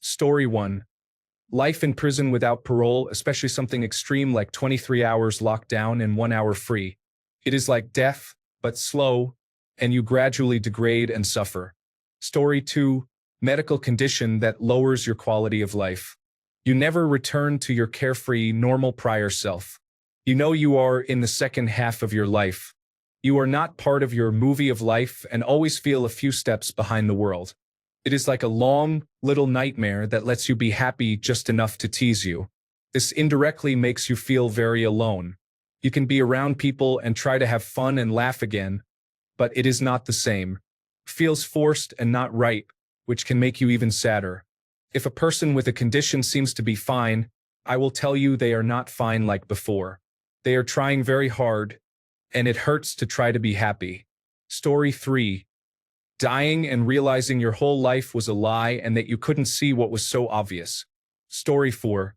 Story 1. Life in prison without parole, especially something extreme like 23 hours locked down and 1 hour free. It is like death, but slow, and you gradually degrade and suffer. Story 2. Medical condition that lowers your quality of life. You never return to your carefree, normal prior self. You know you are in the second half of your life. You are not part of your movie of life and always feel a few steps behind the world. It is like a long, little nightmare that lets you be happy just enough to tease you. This indirectly makes you feel very alone. You can be around people and try to have fun and laugh again, but it is not the same. Feels forced and not right, which can make you even sadder. If a person with a condition seems to be fine, I will tell you they are not fine like before. They are trying very hard, and it hurts to try to be happy. Story 3. Dying and realizing your whole life was a lie and that you couldn't see what was so obvious. Story 4.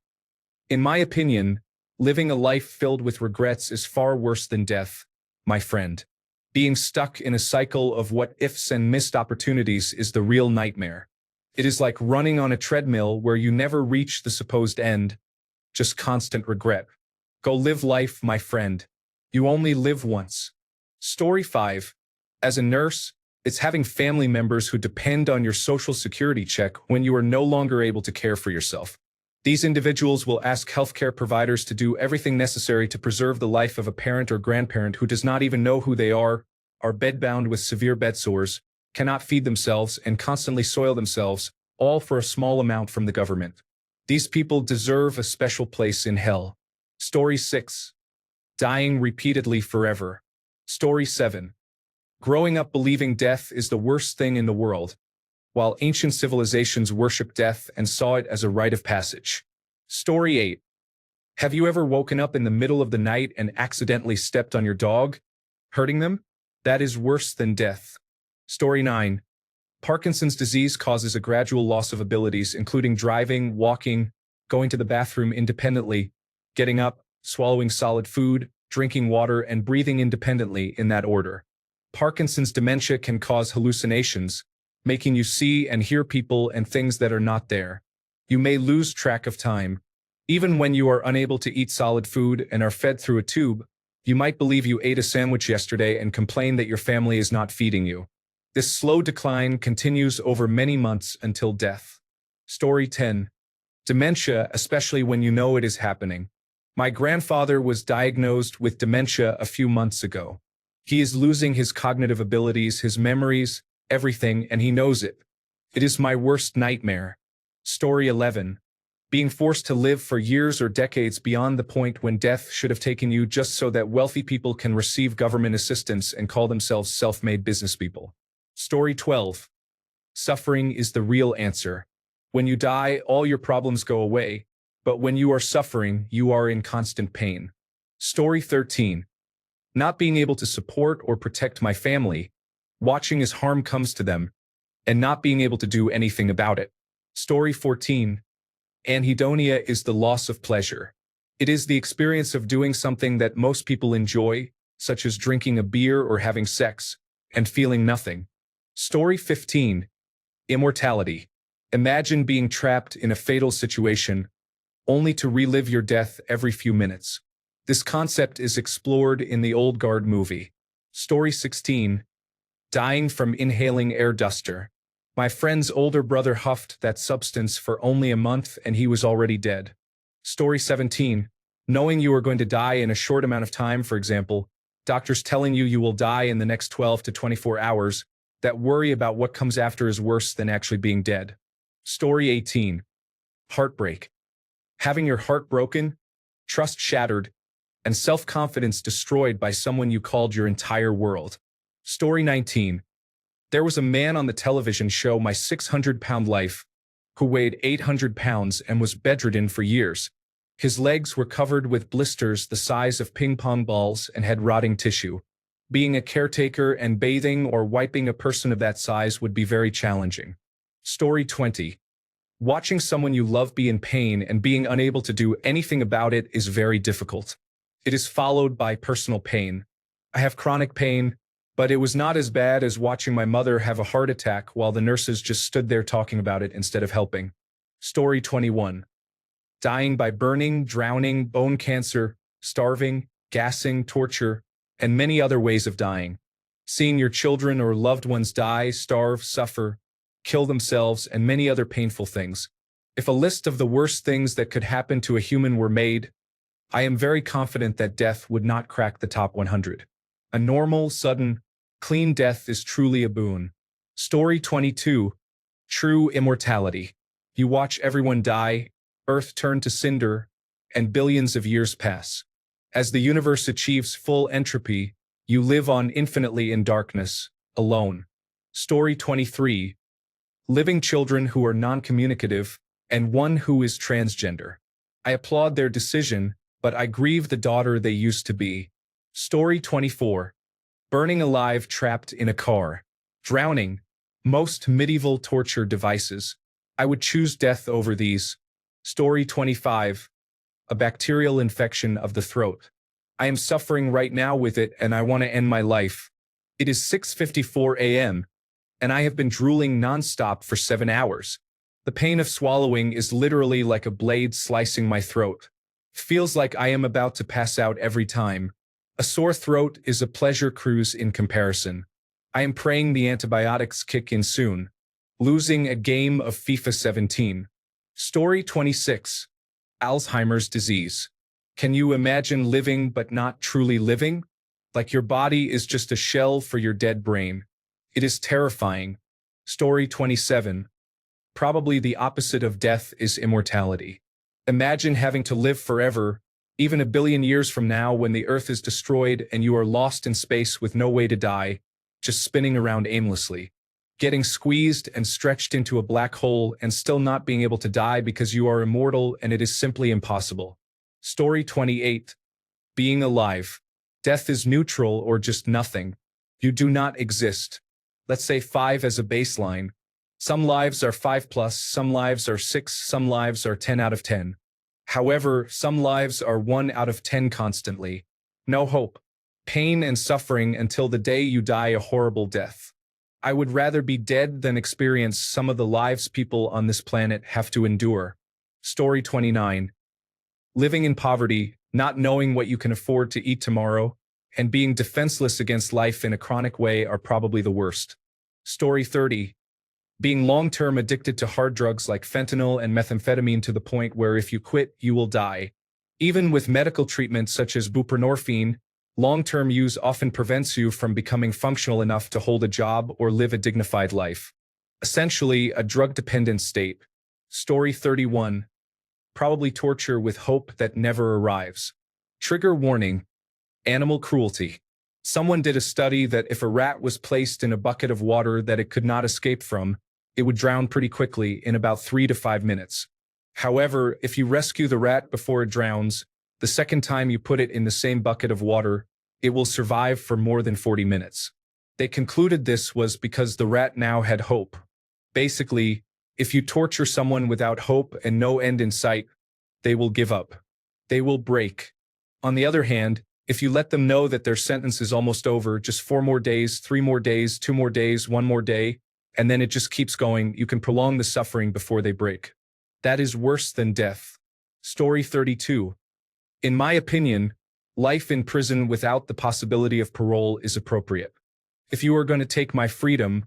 In my opinion, living a life filled with regrets is far worse than death, my friend. Being stuck in a cycle of what-ifs and missed opportunities is the real nightmare. It is like running on a treadmill where you never reach the supposed end, just constant regret. Go live life, my friend. You only live once. Story 5. As a nurse, it's having family members who depend on your social security check when you are no longer able to care for yourself. These individuals will ask healthcare providers to do everything necessary to preserve the life of a parent or grandparent who does not even know who they are bedbound with severe bed sores, cannot feed themselves, and constantly soil themselves, all for a small amount from the government. These people deserve a special place in hell. Story 6. Dying repeatedly forever. Story 7. Growing up believing death is the worst thing in the world, while ancient civilizations worshipped death and saw it as a rite of passage. Story 8. Have you ever woken up in the middle of the night and accidentally stepped on your dog, hurting them? That is worse than death. Story 9. Parkinson's disease causes a gradual loss of abilities, including driving, walking, going to the bathroom independently, getting up, swallowing solid food, drinking water, and breathing independently in that order. Parkinson's dementia can cause hallucinations, making you see and hear people and things that are not there. You may lose track of time. Even when you are unable to eat solid food and are fed through a tube, you might believe you ate a sandwich yesterday and complain that your family is not feeding you. This slow decline continues over many months until death. Story 10. Dementia, especially when you know it is happening. My grandfather was diagnosed with dementia a few months ago. He is losing his cognitive abilities, his memories, everything, and he knows it. It is my worst nightmare. Story 11. Being forced to live for years or decades beyond the point when death should have taken you just so that wealthy people can receive government assistance and call themselves self-made business people. Story 12. Suffering is the real answer. When you die, all your problems go away, but when you are suffering, you are in constant pain. Story 13. Not being able to support or protect my family, watching as harm comes to them, and not being able to do anything about it. Story 14. Anhedonia is the loss of pleasure. It is the experience of doing something that most people enjoy, such as drinking a beer or having sex, and feeling nothing. Story 15. Immortality. Imagine being trapped in a fatal situation, only to relive your death every few minutes. This concept is explored in the Old Guard movie. Story 16. Dying from inhaling air duster. My friend's older brother huffed that substance for only a month and he was already dead. Story 17. Knowing you are going to die in a short amount of time, for example, doctors telling you will die in the next 12 to 24 hours, that worry about what comes after is worse than actually being dead. Story 18. Heartbreak. Having your heart broken, trust shattered, and self-confidence destroyed by someone you called your entire world. Story 19. There was a man on the television show My 600-Pound Life who weighed 800 pounds and was bedridden for years. His legs were covered with blisters the size of ping-pong balls and had rotting tissue. Being a caretaker and bathing or wiping a person of that size would be very challenging. Story 20. Watching someone you love be in pain and being unable to do anything about it is very difficult. It is followed by personal pain. I have chronic pain, but it was not as bad as watching my mother have a heart attack while the nurses just stood there talking about it instead of helping. Story 21. Dying by burning, drowning, bone cancer, starving, gassing, torture, and many other ways of dying. Seeing your children or loved ones die, starve, suffer, kill themselves, and many other painful things. If a list of the worst things that could happen to a human were made, I am very confident that death would not crack the top 100. A normal, sudden, clean death is truly a boon. Story 22. True immortality. You watch everyone die, Earth turn to cinder, and billions of years pass. As the universe achieves full entropy, you live on infinitely in darkness, alone. Story 23. Living children who are non-communicative, and one who is transgender. I applaud their decision, but I grieve the daughter they used to be. Story 24. Burning alive trapped in a car. Drowning. Most medieval torture devices. I would choose death over these. Story 25. A bacterial infection of the throat. I am suffering right now with it and I want to end my life. It is 6:54 a.m. and I have been drooling nonstop for 7 hours. The pain of swallowing is literally like a blade slicing my throat. Feels like I am about to pass out every time. A sore throat is a pleasure cruise in comparison. I am praying the antibiotics kick in soon. Losing a game of FIFA 17. Story 26. Alzheimer's disease. Can you imagine living but not truly living? Like your body is just a shell for your dead brain. It is terrifying. Story 27. Probably the opposite of death is immortality. Imagine having to live forever, even a billion years from now when the Earth is destroyed and you are lost in space with no way to die, just spinning around aimlessly. Getting squeezed and stretched into a black hole and still not being able to die because you are immortal and it is simply impossible. Story 28. Being alive. Death is neutral or just nothing. You do not exist. Let's say 5 as a baseline. Some lives are 5+, some lives are 6, some lives are 10 out of 10. However, some lives are 1 out of 10 constantly. No hope. Pain and suffering until the day you die a horrible death. I would rather be dead than experience some of the lives people on this planet have to endure. Story 29. Living in poverty, not knowing what you can afford to eat tomorrow, and being defenseless against life in a chronic way are probably the worst. Story 30. Being long-term addicted to hard drugs like fentanyl and methamphetamine to the point where if you quit, you will die. Even with medical treatments such as buprenorphine, long-term use often prevents you from becoming functional enough to hold a job or live a dignified life. Essentially, a drug-dependent state. Story 31. Probably torture with hope that never arrives. Trigger warning. Animal cruelty. Someone did a study that if a rat was placed in a bucket of water that it could not escape from, it would drown pretty quickly in about 3 to 5 minutes. However, if you rescue the rat before it drowns, the second time you put it in the same bucket of water, it will survive for more than 40 minutes. They concluded this was because the rat now had hope. Basically, if you torture someone without hope and no end in sight, they will give up. They will break. On the other hand, if you let them know that their sentence is almost over, just 4 more days, 3 more days, 2 more days, 1 more day, and then it just keeps going, you can prolong the suffering before they break. That is worse than death. Story 32. In my opinion, life in prison without the possibility of parole is appropriate. If you are going to take my freedom,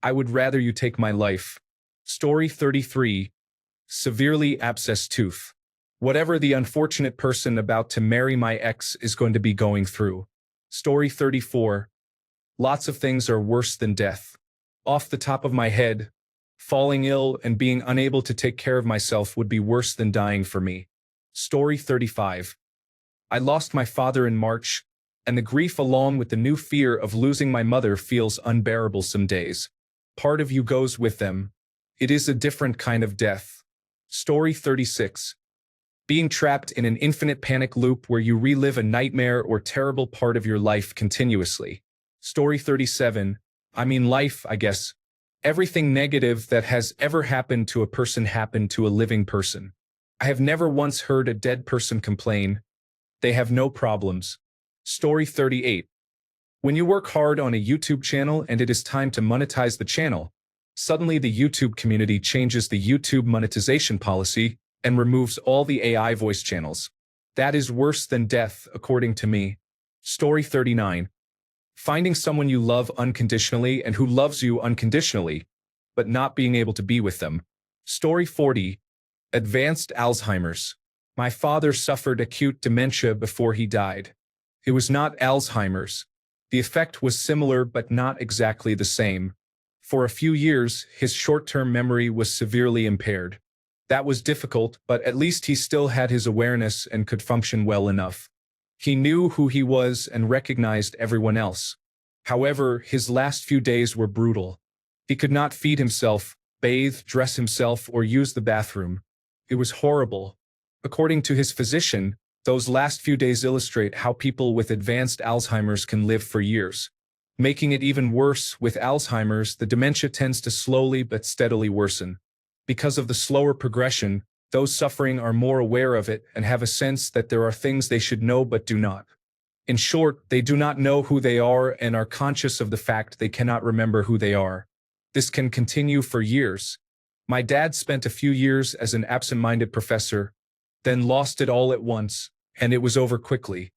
I would rather you take my life. Story 33. Severely abscessed tooth. Whatever the unfortunate person about to marry my ex is going to be going through. Story 34. Lots of things are worse than death. Off the top of my head, falling ill and being unable to take care of myself would be worse than dying for me. Story 35. I lost my father in March, and the grief along with the new fear of losing my mother feels unbearable some days. Part of you goes with them. It is a different kind of death. Story 36. Being trapped in an infinite panic loop where you relive a nightmare or terrible part of your life continuously. Story 37. I mean life, I guess. Everything negative that has ever happened to a person happened to a living person. I have never once heard a dead person complain. They have no problems. Story 38. When you work hard on a YouTube channel and it is time to monetize the channel, Suddenly, the YouTube community changes the YouTube monetization policy and removes all the AI voice channels. That is worse than death, according to me. Story 39. Finding someone you love unconditionally and who loves you unconditionally, but not being able to be with them. Story 40. Advanced Alzheimer's. My father suffered acute dementia before he died. It was not Alzheimer's. The effect was similar but not exactly the same. For a few years, his short-term memory was severely impaired. That was difficult, but at least he still had his awareness and could function well enough. He knew who he was and recognized everyone else. However, his last few days were brutal. He could not feed himself, bathe, dress himself, or use the bathroom. It was horrible. According to his physician, those last few days illustrate how people with advanced Alzheimer's can live for years. Making it even worse, with Alzheimer's, the dementia tends to slowly but steadily worsen. Because of the slower progression, those suffering are more aware of it and have a sense that there are things they should know but do not. In short, they do not know who they are and are conscious of the fact they cannot remember who they are. This can continue for years. My dad spent a few years as an absent-minded professor, then lost it all at once, and it was over quickly.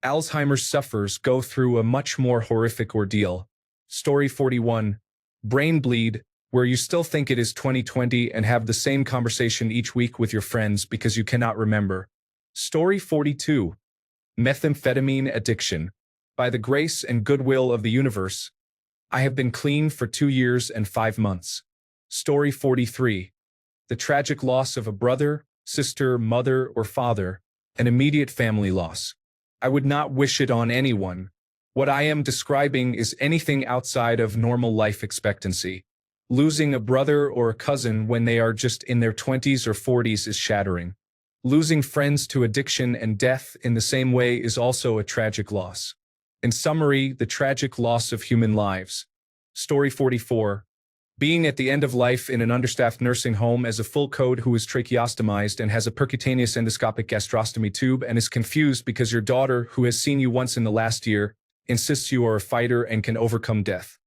Alzheimer's sufferers go through a much more horrific ordeal. Story 41. Brain bleed, where you still think it is 2020 and have the same conversation each week with your friends because you cannot remember. Story 42. Methamphetamine addiction. By the grace and goodwill of the universe, I have been clean for 2 years and 5 months. Story 43. The tragic loss of a brother, sister, mother, or father, an immediate family loss. I would not wish it on anyone. What I am describing is anything outside of normal life expectancy. Losing a brother or a cousin when they are just in their 20s or 40s is shattering. Losing friends to addiction and death in the same way is also a tragic loss. In summary, the tragic loss of human lives. Story 44. Being at the end of life in an understaffed nursing home as a full code who is tracheostomized and has a percutaneous endoscopic gastrostomy tube and is confused because your daughter, who has seen you once in the last year, insists you are a fighter and can overcome death.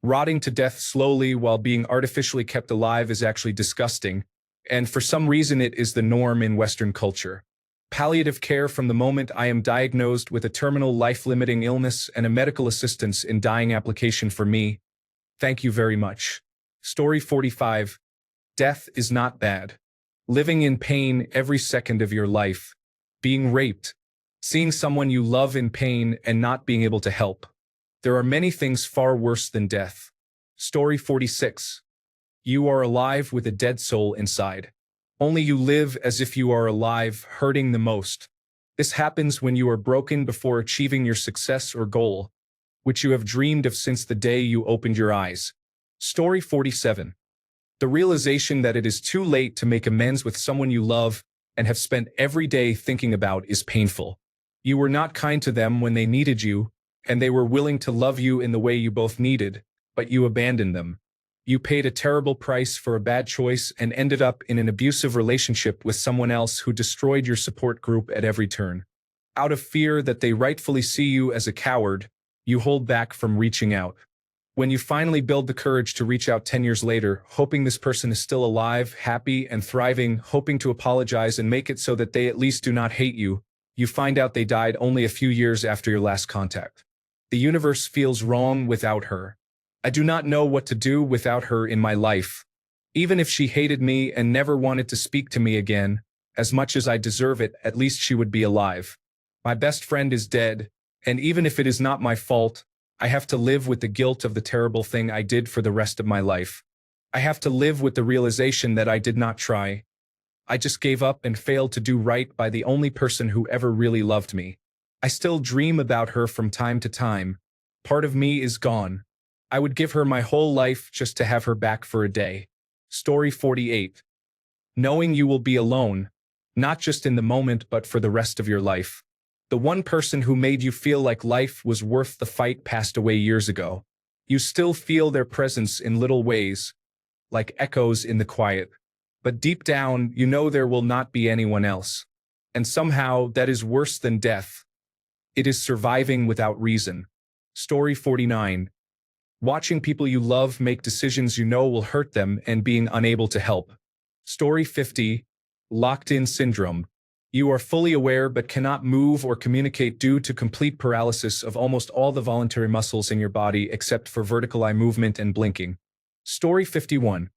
Rotting to death slowly while being artificially kept alive is actually disgusting, and for some reason it is the norm in Western culture. Palliative care from the moment I am diagnosed with a terminal life-limiting illness and a medical assistance in dying application for me. Thank you very much. Story 45. Death is not bad. Living in pain every second of your life. Being raped. Seeing someone you love in pain and not being able to help. There are many things far worse than death. Story 46. You are alive with a dead soul inside. Only you live as if you are alive, hurting the most. This happens when you are broken before achieving your success or goal, which you have dreamed of since the day you opened your eyes. Story 47. The realization that it is too late to make amends with someone you love and have spent every day thinking about is painful. You were not kind to them when they needed you, and they were willing to love you in the way you both needed, but you abandoned them. You paid a terrible price for a bad choice and ended up in an abusive relationship with someone else who destroyed your support group at every turn. Out of fear that they rightfully see you as a coward, you hold back from reaching out. When you finally build the courage to reach out 10 years later, hoping this person is still alive, happy, and thriving, hoping to apologize and make it so that they at least do not hate you, you find out they died only a few years after your last contact. The universe feels wrong without her. I do not know what to do without her in my life. Even if she hated me and never wanted to speak to me again, as much as I deserve it, at least she would be alive. My best friend is dead, and even if it is not my fault, I have to live with the guilt of the terrible thing I did for the rest of my life. I have to live with the realization that I did not try. I just gave up and failed to do right by the only person who ever really loved me. I still dream about her from time to time. Part of me is gone. I would give her my whole life just to have her back for a day. Story 48. Knowing you will be alone, not just in the moment but for the rest of your life. The one person who made you feel like life was worth the fight passed away years ago. You still feel their presence in little ways, like echoes in the quiet. But deep down, you know there will not be anyone else. And somehow, that is worse than death. It is surviving without reason. Story 49. Watching people you love make decisions you know will hurt them and being unable to help. Story 50. Locked-in syndrome. You are fully aware but cannot move or communicate due to complete paralysis of almost all the voluntary muscles in your body except for vertical eye movement and blinking. Story 51.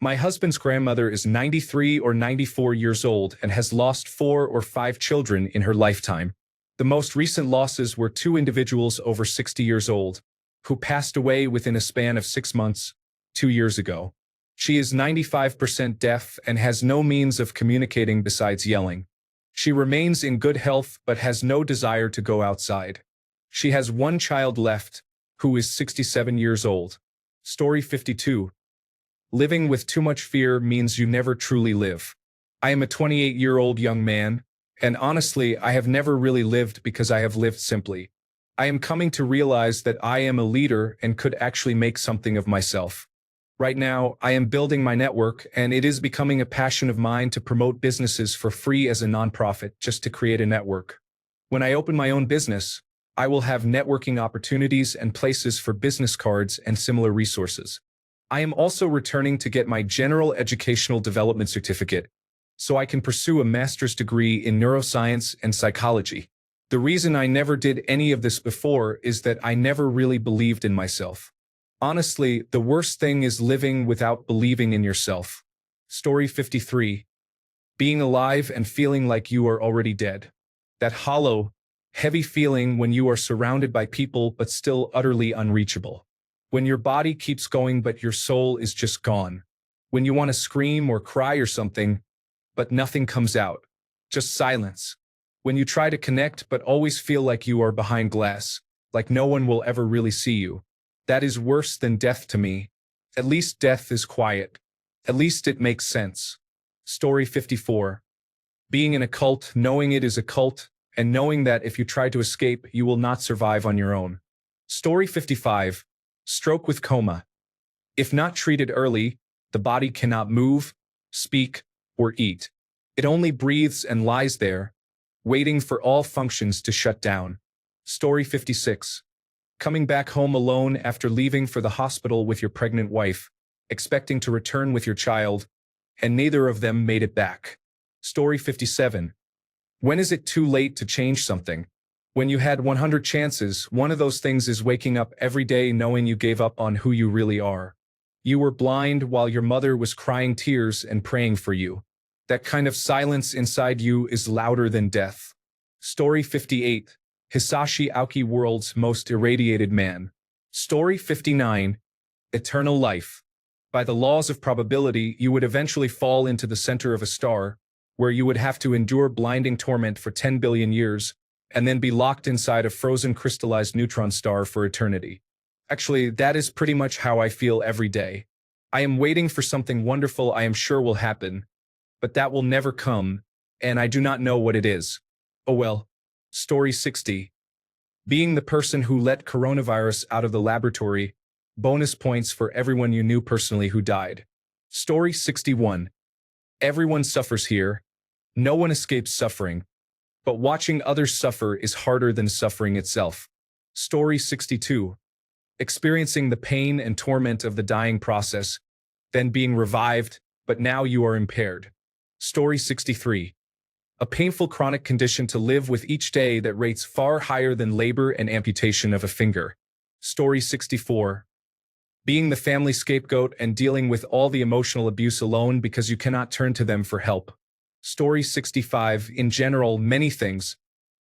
My husband's grandmother is 93 or 94 years old and has lost 4 or 5 children in her lifetime. The most recent losses were 2 individuals over 60 years old, who passed away within a span of 6 months, 2 years ago. She is 95% deaf and has no means of communicating besides yelling. She remains in good health but has no desire to go outside. She has 1 child left, who is 67 years old. Story 52. Living with too much fear means you never truly live. I am a 28-year-old young man, and honestly, I have never really lived because I have lived simply. I am coming to realize that I am a leader and could actually make something of myself. Right now, I am building my network, and it is becoming a passion of mine to promote businesses for free as a nonprofit just to create a network. When I open my own business, I will have networking opportunities and places for business cards and similar resources. I am also returning to get my General Educational Development Certificate, so I can pursue a master's degree in neuroscience and psychology. The reason I never did any of this before is that I never really believed in myself. Honestly, the worst thing is living without believing in yourself. Story 53. Being alive and feeling like you are already dead. That hollow, heavy feeling when you are surrounded by people but still utterly unreachable. When your body keeps going but your soul is just gone. When you want to scream or cry or something, but nothing comes out. Just silence. When you try to connect but always feel like you are behind glass, like no one will ever really see you. That is worse than death to me. At least death is quiet. At least it makes sense. Story 54. Being in a cult, knowing it is a cult, and knowing that if you try to escape, you will not survive on your own. Story 55. Stroke with coma. If not treated early, the body cannot move, speak, or eat. It only breathes and lies there, waiting for all functions to shut down. Story 56. Coming back home alone after leaving for the hospital with your pregnant wife, expecting to return with your child, and neither of them made it back. Story 57. When is it too late to change something? When you had 100 chances, one of those things is waking up every day knowing you gave up on who you really are. You were blind while your mother was crying tears and praying for you. That kind of silence inside you is louder than death. Story 58. Hisashi Aoki, world's most irradiated man. Story 59. Eternal life. By the laws of probability, you would eventually fall into the center of a star, where you would have to endure blinding torment for 10 billion years, and then be locked inside a frozen crystallized neutron star for eternity. Actually, that is pretty much how I feel every day. I am waiting for something wonderful I am sure will happen, but that will never come, and I do not know what it is. Oh well. Story 60. Being the person who let coronavirus out of the laboratory, bonus points for everyone you knew personally who died. Story 61. Everyone suffers here. No one escapes suffering. But watching others suffer is harder than suffering itself. Story 62. Experiencing the pain and torment of the dying process, then being revived, but now you are impaired. Story 63. A painful chronic condition to live with each day that rates far higher than labor and amputation of a finger. Story 64. Being the family scapegoat and dealing with all the emotional abuse alone because you cannot turn to them for help. Story 65. In general, many things.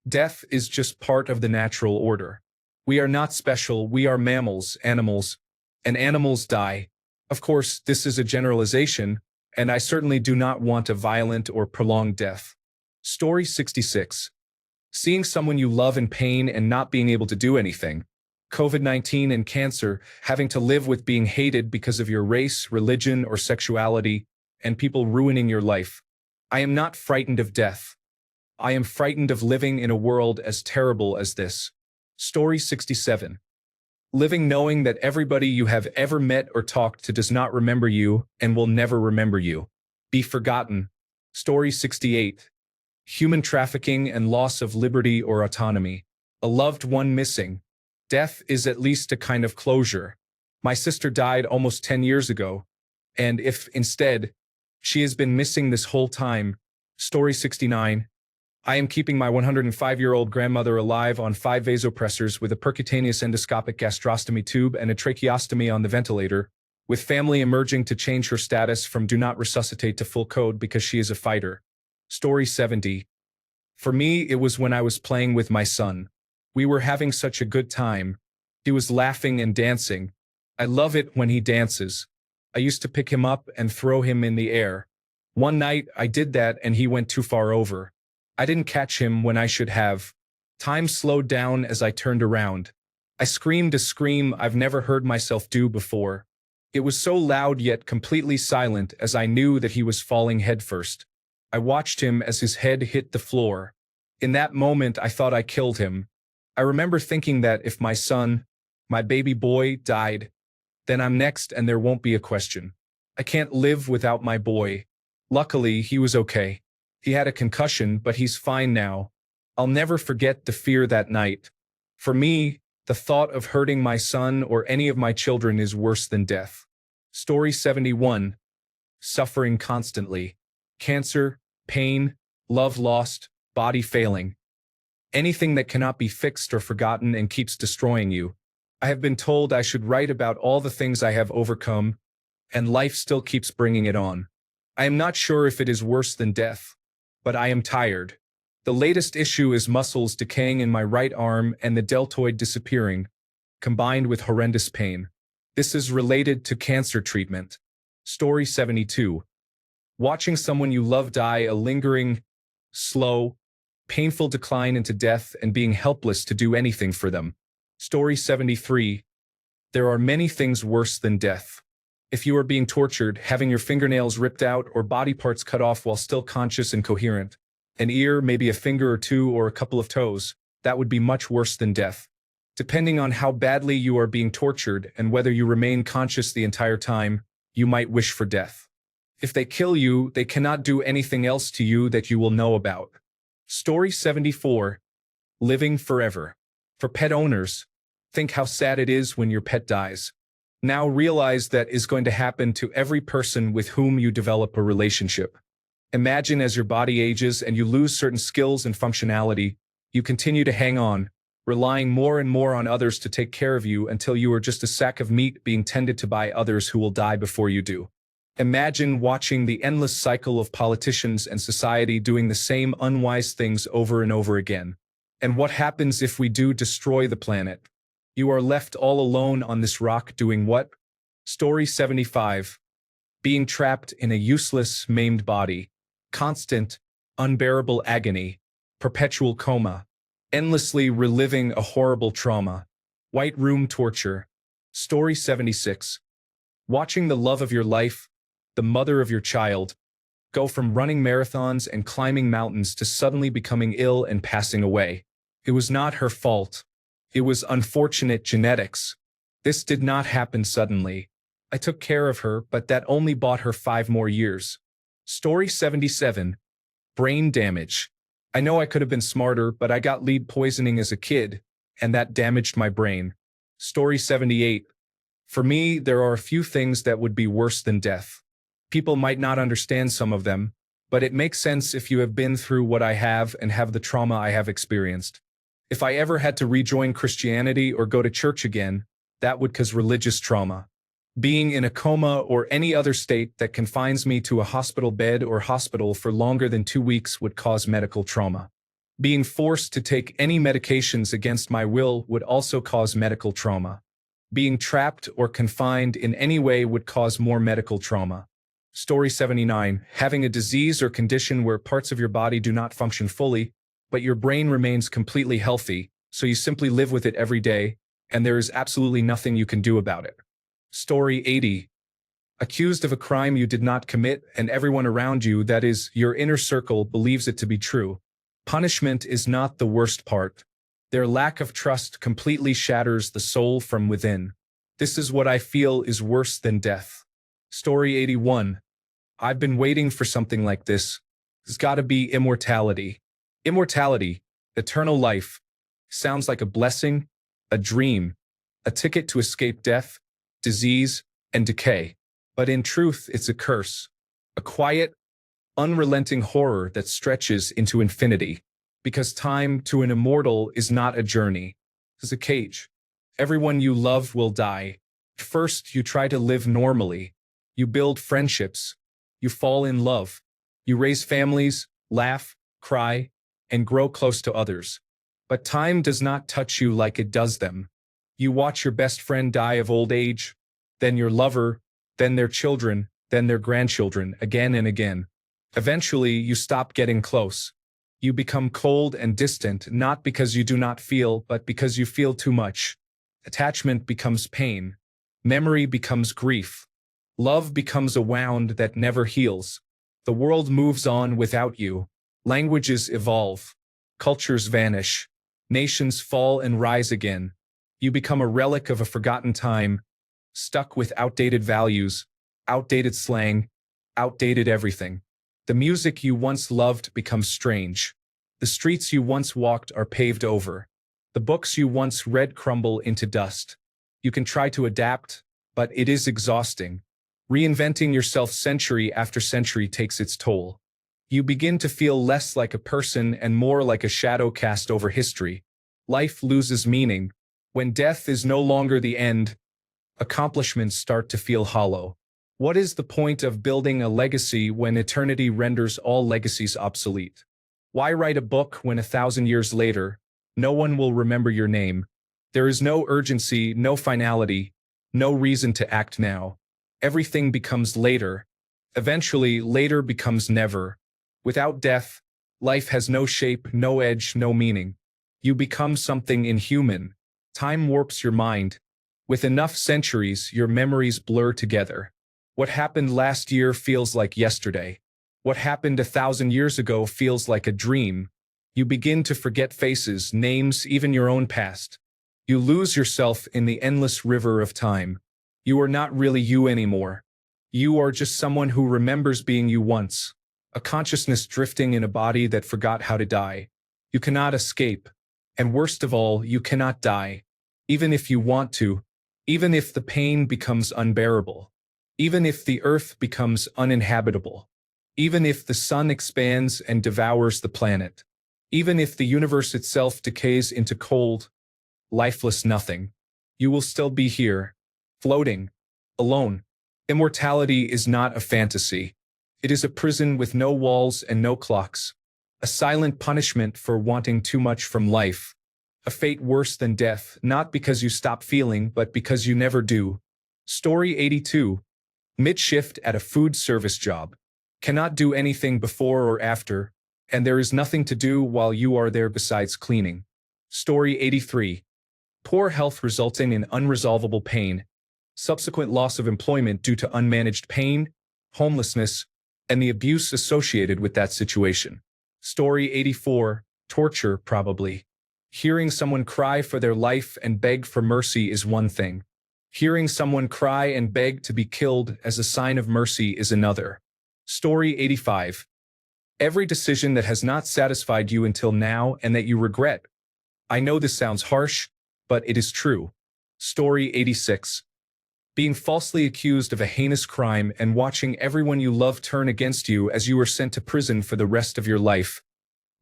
Death is just part of the natural order. We are not special, we are mammals, animals, and animals die. Of course, this is a generalization, and I certainly do not want a violent or prolonged death. Story 66. Seeing someone you love in pain and not being able to do anything. COVID-19 and cancer, having to live with being hated because of your race, religion, or sexuality, and people ruining your life. I am not frightened of death. I am frightened of living in a world as terrible as this. Story 67. Living knowing that everybody you have ever met or talked to does not remember you and will never remember you. Be forgotten. Story 68. Human trafficking and loss of liberty or autonomy. A loved one missing. Death is at least a kind of closure. My sister died almost 10 years ago, and if instead she has been missing this whole time. Story 69. I am keeping my 105-year-old grandmother alive on 5 vasopressors with a percutaneous endoscopic gastrostomy tube and a tracheostomy on the ventilator, with family emerging to change her status from do not resuscitate to full code because she is a fighter. Story 70. For me, it was when I was playing with my son. We were having such a good time. He was laughing and dancing. I love it when he dances. I used to pick him up and throw him in the air. One night, I did that and he went too far over. I didn't catch him when I should have. Time slowed down as I turned around. I screamed a scream I've never heard myself do before. It was so loud yet completely silent as I knew that he was falling headfirst. I watched him as his head hit the floor. In that moment, I thought I killed him. I remember thinking that if my son, my baby boy, died, then I'm next and there won't be a question. I can't live without my boy. Luckily, he was okay. He had a concussion, but he's fine now. I'll never forget the fear that night. For me, the thought of hurting my son or any of my children is worse than death. Story 71. Suffering constantly. Cancer, pain, love lost, body failing. Anything that cannot be fixed or forgotten and keeps destroying you. I have been told I should write about all the things I have overcome, and life still keeps bringing it on. I am not sure if it is worse than death, but I am tired. The latest issue is muscles decaying in my right arm and the deltoid disappearing, combined with horrendous pain. This is related to cancer treatment. Story 72. Watching someone you love die a lingering, slow, painful decline into death and being helpless to do anything for them. Story 73. There are many things worse than death. If you are being tortured, having your fingernails ripped out or body parts cut off while still conscious and coherent, an ear, maybe a finger or two or a couple of toes, that would be much worse than death. Depending on how badly you are being tortured and whether you remain conscious the entire time, you might wish for death. If they kill you, they cannot do anything else to you that you will know about. Story 74. Living forever. For pet owners, think how sad it is when your pet dies. Now realize that is going to happen to every person with whom you develop a relationship. Imagine as your body ages and you lose certain skills and functionality, you continue to hang on, relying more and more on others to take care of you until you are just a sack of meat being tended to by others who will die before you do. Imagine watching the endless cycle of politicians and society doing the same unwise things over and over again. And what happens if we do destroy the planet? You are left all alone on this rock doing what? Story 75. Being trapped in a useless, maimed body. Constant, unbearable agony. Perpetual coma. Endlessly reliving a horrible trauma. White room torture. Story 76. Watching the love of your life, the mother of your child, go from running marathons and climbing mountains to suddenly becoming ill and passing away. It was not her fault. It was unfortunate genetics. This did not happen suddenly. I took care of her, but that only bought her 5 more years. Story 77. Brain damage. I know I could have been smarter, but I got lead poisoning as a kid, and that damaged my brain. Story 78. For me, there are a few things that would be worse than death. People might not understand some of them, but it makes sense if you have been through what I have and have the trauma I have experienced. If I ever had to rejoin Christianity or go to church again, that would cause religious trauma. Being in a coma or any other state that confines me to a hospital bed or hospital for longer than 2 weeks would cause medical trauma. Being forced to take any medications against my will would also cause medical trauma. Being trapped or confined in any way would cause more medical trauma. Story 79. Having a disease or condition where parts of your body do not function fully, but your brain remains completely healthy, so you simply live with it every day, and there is absolutely nothing you can do about it. Story 80. Accused of a crime you did not commit and everyone around you, that is, your inner circle, believes it to be true. Punishment is not the worst part. Their lack of trust completely shatters the soul from within. This is what I feel is worse than death. Story 81. I've been waiting for something like this. It's gotta be immortality. Immortality, eternal life, sounds like a blessing, a dream, a ticket to escape death, disease, and decay. But in truth, it's a curse. A quiet, unrelenting horror that stretches into infinity. Because time to an immortal is not a journey. It's a cage. Everyone you love will die. First, you try to live normally. You build friendships. You fall in love. You raise families, laugh, cry, and grow close to others. But time does not touch you like it does them. You watch your best friend die of old age, then your lover, then their children, then their grandchildren, again and again. Eventually, you stop getting close. You become cold and distant, not because you do not feel, but because you feel too much. Attachment becomes pain. Memory becomes grief. Love becomes a wound that never heals. The world moves on without you. Languages evolve. Cultures vanish. Nations fall and rise again. You become a relic of a forgotten time, stuck with outdated values, outdated slang, outdated everything. The music you once loved becomes strange. The streets you once walked are paved over. The books you once read crumble into dust. You can try to adapt, but it is exhausting. Reinventing yourself century after century takes its toll. You begin to feel less like a person and more like a shadow cast over history. Life loses meaning. When death is no longer the end, accomplishments start to feel hollow. What is the point of building a legacy when eternity renders all legacies obsolete? Why write a book when 1,000 years later, no one will remember your name? There is no urgency, no finality, no reason to act now. Everything becomes later. Eventually, later becomes never. Without death, life has no shape, no edge, no meaning. You become something inhuman. Time warps your mind. With enough centuries, your memories blur together. What happened last year feels like yesterday. What happened 1,000 years ago feels like a dream. You begin to forget faces, names, even your own past. You lose yourself in the endless river of time. You are not really you anymore. You are just someone who remembers being you once. A consciousness drifting in a body that forgot how to die. You cannot escape. And worst of all, you cannot die. Even if you want to. Even if the pain becomes unbearable. Even if the earth becomes uninhabitable. Even if the sun expands and devours the planet. Even if the universe itself decays into cold, lifeless nothing. You will still be here, floating, alone. Immortality is not a fantasy. It is a prison with no walls and no clocks. A silent punishment for wanting too much from life. A fate worse than death, not because you stop feeling, but because you never do. Story 82. Mid-shift at a food service job. Cannot do anything before or after, and there is nothing to do while you are there besides cleaning. Story 83. Poor health resulting in unresolvable pain. Subsequent loss of employment due to unmanaged pain, homelessness, and the abuse associated with that situation. Story 84. Torture, probably. Hearing someone cry for their life and beg for mercy is one thing. Hearing someone cry and beg to be killed as a sign of mercy is another. Story 85. Every decision that has not satisfied you until now and that you regret. I know this sounds harsh, but it is true. Story 86. Being falsely accused of a heinous crime and watching everyone you love turn against you as you were sent to prison for the rest of your life,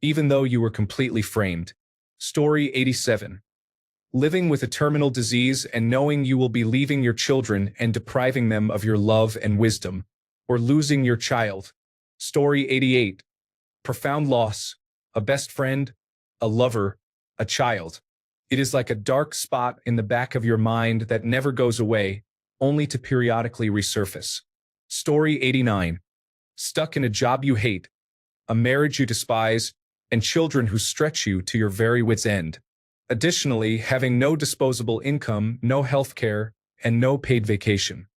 even though you were completely framed. Story 87. Living with a terminal disease and knowing you will be leaving your children and depriving them of your love and wisdom, or losing your child. Story 88. Profound loss, a best friend, a lover, a child. It is like a dark spot in the back of your mind that never goes away, only to periodically resurface. Story 89. Stuck in a job you hate, a marriage you despise, and children who stretch you to your very wit's end. Additionally, having no disposable income, no health care, and no paid vacation.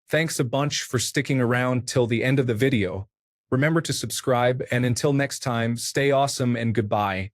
Thanks a bunch for sticking around till the end of the video. Remember to subscribe, and until next time, stay awesome and goodbye.